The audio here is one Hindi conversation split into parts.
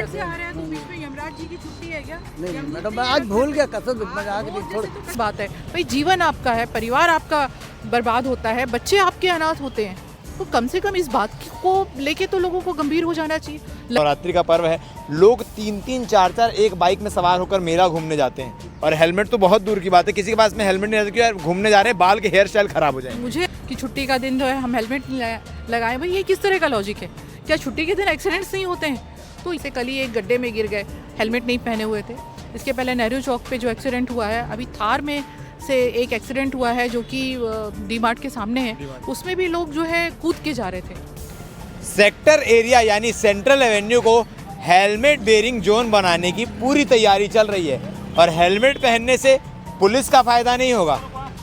घाट से आ रहे हैं तो बीच में यमराज जी की छुट्टी है क्या? नहीं मैडम, मैं आज भूल गया, कसम मजाक नहीं, थोड़ी बात है भाई, जीवन आपका है, परिवार आपका बर्बाद होता है, बच्चे आपके अनाथ होते हैं, तो कम से कम इस बात को लेके तो लोगों को गंभीर हो जाना चाहिए। नवरात्रि का पर्व है, लोग 3-3, 4-4 एक बाइक में सवार होकर मेला घूमने जाते हैं और हेलमेट तो बहुत दूर की बात है, किसी के पास में हेलमेट नहीं रहता कि यार घूमने जा रहे हैं, बाल के हेयर स्टाइल खराब हो जाए। मुझे कि छुट्टी का दिन जो है हम हेलमेट लगाएं, भाई ये किस तरह का लॉजिक है? क्या छुट्टी के दिन एक्सीडेंट्स नहीं होते हैं? तो इसे कल ही एक गड्ढे में गिर गए, हेलमेट नहीं पहने हुए थे। इसके पहले नेहरू चौक पे जो एक्सीडेंट हुआ है, अभी थार में से एक एक्सीडेंट हुआ है जो कि डी मार्ट के सामने है, उसमें भी लोग जो है कूद के जा रहे थे। सेक्टर एरिया यानी सेंट्रल एवेन्यू को हेलमेट बेयरिंग जोन बनाने की पूरी तैयारी चल रही है और हेलमेट पहनने से पुलिस का फ़ायदा नहीं होगा,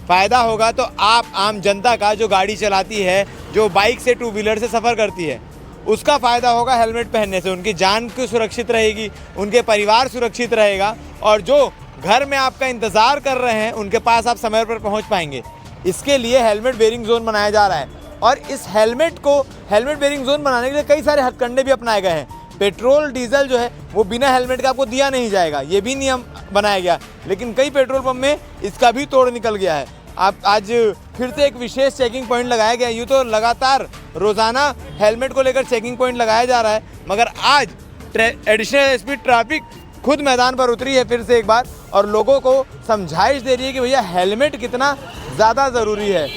फ़ायदा होगा तो आप आम जनता का, जो गाड़ी चलाती है, जो बाइक से, टू व्हीलर से सफ़र करती है, उसका फ़ायदा होगा हेलमेट पहनने से। उनकी जान की सुरक्षित रहेगी, उनके परिवार सुरक्षित रहेगा और जो घर में आपका इंतज़ार कर रहे हैं उनके पास आप समय पर पहुंच पाएंगे। इसके लिए हेलमेट बेयरिंग जोन बनाया जा रहा है और इस हेलमेट बेयरिंग जोन बनाने के लिए कई सारे हथकंडे भी अपनाए गए हैं। पेट्रोल डीजल जो है वो बिना हेलमेट का आपको दिया नहीं जाएगा, ये भी नियम बनाया गया, लेकिन कई पेट्रोल पंप में इसका भी तोड़ निकल गया है। आप आज फिर से एक विशेष चेकिंग पॉइंट लगाया गया। यूँ तो लगातार रोज़ाना हेलमेट को लेकर चेकिंग पॉइंट लगाया जा रहा है, मगर आज एडिशनल एसपी ट्रैफिक खुद मैदान पर उतरी है फिर से एक बार और लोगों को समझाइश दे रही है कि भैया हेलमेट कितना ज़्यादा ज़रूरी है।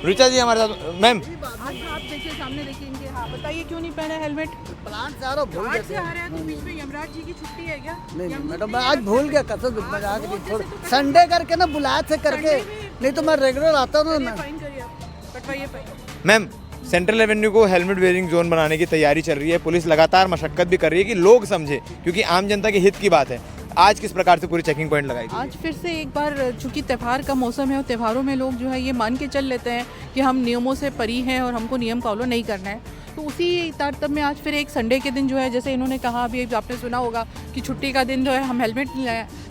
ऋचा जी हमारे साथ। मैम आप देखिए, सामने देखिए इनके, हाँ बताइए क्यों नहीं पहना हेलमेट? प्लांट से आ रहा, भूल घाट से गया। आ रहे हैं तो बीच में यमराज जी की छुट्टी है क्या? नहीं मैडम, मैं आज भूल गया, कसम मजाक नहीं, थोड़ी संडे करके ना, बुलाया से करके, नहीं तो मैं रेगुलर आता हूँ ना। फाइन करिए आप, कटवाइए फाइन। मैम, सेंट्रल एवेन्यू को हेलमेट वेयरिंग जोन बनाने की तैयारी चल रही है, पुलिस लगातार मशक्कत भी कर रही है कि लोग समझे, क्योंकि आम जनता के हित की बात है। आज किस प्रकार से पूरी चेकिंग पॉइंट लगाई गई? आज फिर से एक बार, चूंकि त्यौहार का मौसम है और त्योहारों में लोग जो है ये मान के चल लेते हैं कि हम नियमों से परी हैं और हमको नियम फॉलो नहीं करना है, तो उसी तारतम्य में आज फिर एक संडे के दिन जो है, जैसे इन्होंने कहा, अभी आपने सुना होगा कि छुट्टी का दिन जो है हम हेलमेट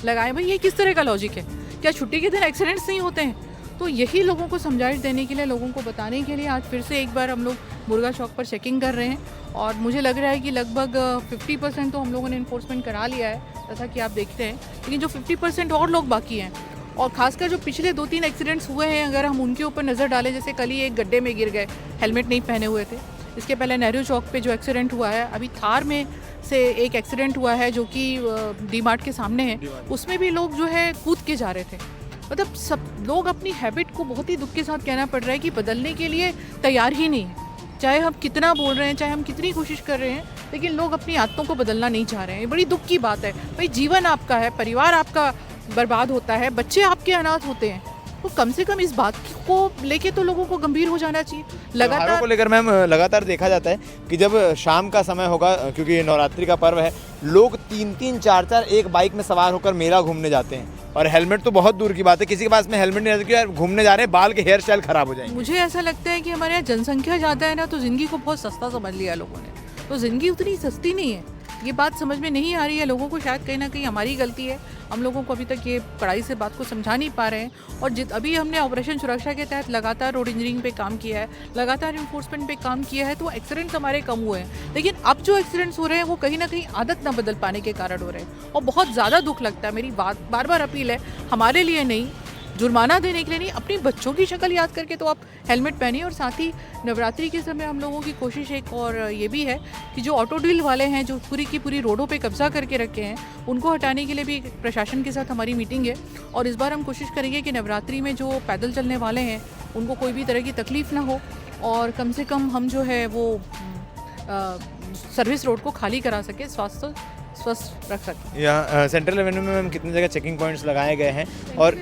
लगाएं, भाई ये किस तरह का लॉजिक है? क्या छुट्टी के दिन एक्सीडेंट्स नहीं होते हैं? तो यही लोगों को समझाइश देने के लिए, लोगों को बताने के लिए आज फिर से एक बार हम लोग मुर्गा चौक पर चेकिंग कर रहे हैं और मुझे लग रहा है कि लगभग 50% तो हम लोगों ने इन्फोर्समेंट करा लिया है, जैसा कि आप देखते हैं, लेकिन जो 50% और लोग बाकी हैं, और खासकर जो पिछले 2-3 एक्सीडेंट्स हुए हैं, अगर हम उनके ऊपर नज़र डालें, जैसे कल ही एक गड्ढे में गिर गए, हेलमेट नहीं पहने हुए थे। इसके पहले नेहरू चौक पे जो एक्सीडेंट हुआ है, अभी थार में से एक एक्सीडेंट हुआ है जो कि डी मार्ट के सामने है, उसमें भी लोग जो है कूद के जा रहे थे। मतलब सब लोग अपनी हैबिट को, बहुत ही दुख के साथ कहना पड़ रहा है कि बदलने के लिए तैयार ही नहीं है। चाहे हम कितना बोल रहे हैं, चाहे हम कितनी कोशिश कर रहे हैं, लेकिन लोग अपनी आदतों को बदलना नहीं चाह रहे हैं। ये बड़ी दुख की बात है भाई, जीवन आपका है, परिवार आपका बर्बाद होता है, बच्चे आपके अनाथ होते हैं, तो कम से कम इस बात को लेके तो लोगों को गंभीर हो जाना चाहिए। त्योहारों को लेकर मैम लगातार देखा जाता है कि जब शाम का समय होगा, क्योंकि नवरात्रि का पर्व है, लोग 3-3, 4-4 एक बाइक में सवार होकर मेला घूमने जाते हैं और हेलमेट तो बहुत दूर की बात है, किसी के पास में हेलमेट नहीं रहता कि यार घूमने जा रहे हैं, बाल के हेयर स्टाइल खराब हो जाएंगे। मुझे ऐसा लगता है कि हमारे यहाँ जनसंख्या ज़्यादा है ना, तो ज़िंदगी को बहुत सस्ता समझ लिया लोगों ने, तो ज़िंदगी उतनी सस्ती नहीं है। ये बात समझ में नहीं आ रही है लोगों को, शायद कहीं ना कहीं हमारी गलती है, हम लोगों को अभी तक ये कड़ाई से बात को समझा नहीं पा रहे हैं। और अभी हमने ऑपरेशन सुरक्षा के तहत लगातार रोड इंजीनियरिंग पे काम किया है, लगातार इन्फोर्समेंट पे काम किया है, तो एक्सीडेंट्स हमारे कम हुए हैं, लेकिन अब जो एक्सीडेंट्स हो रहे हैं वो कहीं ना कहीं आदत ना बदल पाने के कारण हो रहे हैं और बहुत ज़्यादा दुख लगता है। मेरी बार बार अपील है, हमारे लिए नहीं, जुर्माना देने के लिए नहीं, अपनी बच्चों की शक्ल याद करके तो आप हेलमेट पहनिए। और साथ ही नवरात्रि के समय हम लोगों की कोशिश एक और ये भी है कि जो ऑटो डील वाले हैं, जो पूरी की पूरी रोडों पे कब्जा करके रखे हैं, उनको हटाने के लिए भी प्रशासन के साथ हमारी मीटिंग है और इस बार हम कोशिश करेंगे कि नवरात्रि में जो पैदल चलने वाले हैं उनको कोई भी तरह की तकलीफ़ ना हो और कम से कम हम जो है वो सर्विस रोड को खाली करा सके, स्वस्थ रख सकें। यहाँ सेंट्रल एवेन्यू में मैम कितनी जगह चेकिंग पॉइंट्स लगाए गए हैं? और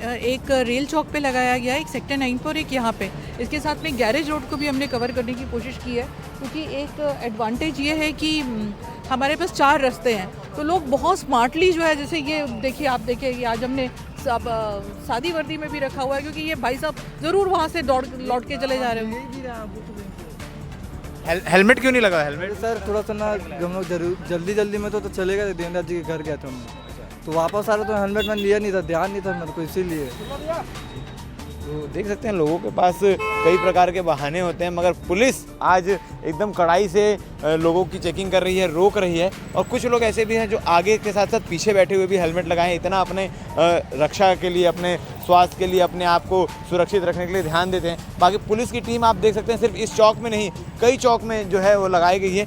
एक रेल चौक पे लगाया गया है, एक सेक्टर 9 पर, एक यहाँ पे। इसके साथ में गैरेज रोड को भी हमने कवर करने की कोशिश की है, क्योंकि एक एडवांटेज ये है कि हमारे पास 4 रास्ते हैं, तो लोग बहुत स्मार्टली जो है, जैसे ये देखिए, आप देखिए कि आज हमने सादी वर्दी में भी रखा हुआ है, क्योंकि ये भाई साहब ज़रूर वहाँ से लौट के चले जा रहे होंगे। हेलमेट क्यों नहीं लगा? हेलमेट सर थोड़ा सा ना, हम लोग जल्दी में तो चले गए, देवनाथ जी के घर गए थे हम, तो वापस आ रहे तो हेलमेट मैंने लिया नहीं था, ध्यान नहीं था मेरे को, इसीलिए। तो देख सकते हैं लोगों के पास कई प्रकार के बहाने होते हैं, मगर पुलिस आज एकदम कड़ाई से लोगों की चेकिंग कर रही है, रोक रही है। और कुछ लोग ऐसे भी हैं जो आगे के साथ साथ पीछे बैठे हुए भी हेलमेट लगाएं, इतना अपने रक्षा के लिए, अपने स्वास्थ्य के लिए, अपने आप को सुरक्षित रखने के लिए ध्यान देते हैं। बाकी पुलिस की टीम आप देख सकते हैं सिर्फ इस चौक में नहीं, कई चौक में जो है वो लगाई गई है।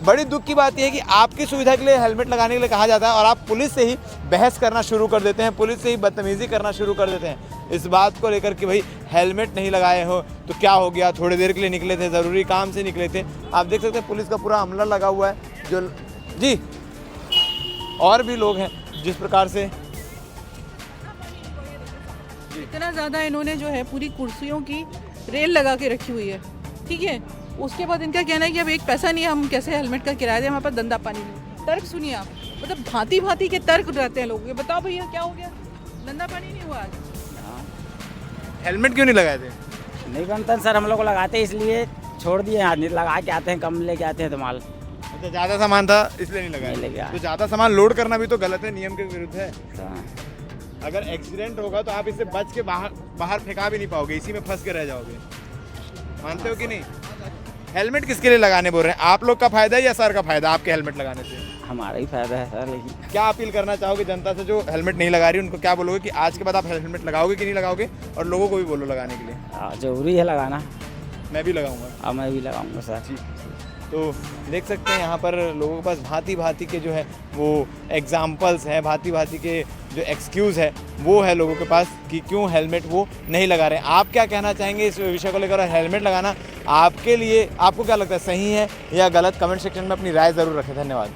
बड़ी दुख की बात यह है कि आपकी सुविधा के लिए हेलमेट लगाने के लिए कहा जाता है और आप पुलिस से ही बहस करना शुरू कर देते हैं, पुलिस से ही बदतमीज़ी करना शुरू कर देते हैं इस बात को लेकर कि भाई हेलमेट नहीं लगाए हो तो क्या हो गया, थोड़ी देर के लिए निकले थे, ज़रूरी काम से निकले थे। आप देख सकते हैं पुलिस का पूरा अमला लगा हुआ है जो जी, और भी लोग हैं जिस प्रकार से इतना ज़्यादा इन्होंने जो है पूरी कुर्सियों की रेल लगा के रखी हुई है, ठीक है। उसके बाद इनका कहना है कि अब एक पैसा नहीं है, हम कैसे हेलमेट का किराया दें, हमारे पास धंधा पानी नहीं। तर्क सुनिए आप, मतलब भांति भांति के तर्क रहते हैं लोगों के। बताओ भैया क्या हो गया, धंधा पानी नहीं हुआ आज? हेलमेट क्यों नहीं लगाए थे? नहीं बनता सर, हम लोग को लगाते इसलिए छोड़ दिए, आदमी लगा के आते हैं, कम लेके आते हैं तो माल। अच्छा, ज़्यादा सामान था इसलिए नहीं नहीं लेके लगाया। आए। तो ज़्यादा सामान लोड करना भी तो गलत है, नियम के विरुद्ध है। तो अगर एक्सीडेंट होगा तो आप इससे बच के बाहर फेंका भी नहीं पाओगे, इसी में फंस के रह जाओगे। मानते हो कि नहीं? हेलमेट किसके लिए लगाने बोल रहे हैं? आप लोग का फायदा है या सर का फायदा आपके हेलमेट लगाने से? हमारा ही फायदा है सर। लेकिन क्या अपील करना चाहोगे जनता से जो हेलमेट नहीं लगा रही, उनको क्या बोलोगे कि आज के बाद आप हेलमेट लगाओगे कि नहीं लगाओगे? और लोगों को भी बोलो लगाने के लिए। जरूरी है लगाना। मैं भी लगाऊंगा। अब मैं भी लगाऊंगा सर। जी, तो देख सकते हैं यहाँ पर लोगों के पास भांति भांति के जो है वो एग्जाम्पल्स हैं, भांति भांति के जो एक्सक्यूज़ है वो है लोगों के पास कि क्यों हेलमेट वो नहीं लगा रहे हैं। आप क्या कहना चाहेंगे इस विषय को लेकर? हेलमेट लगाना आपके लिए, आपको क्या लगता है, सही है या गलत? कमेंट सेक्शन में अपनी राय ज़रूर रखें। धन्यवाद।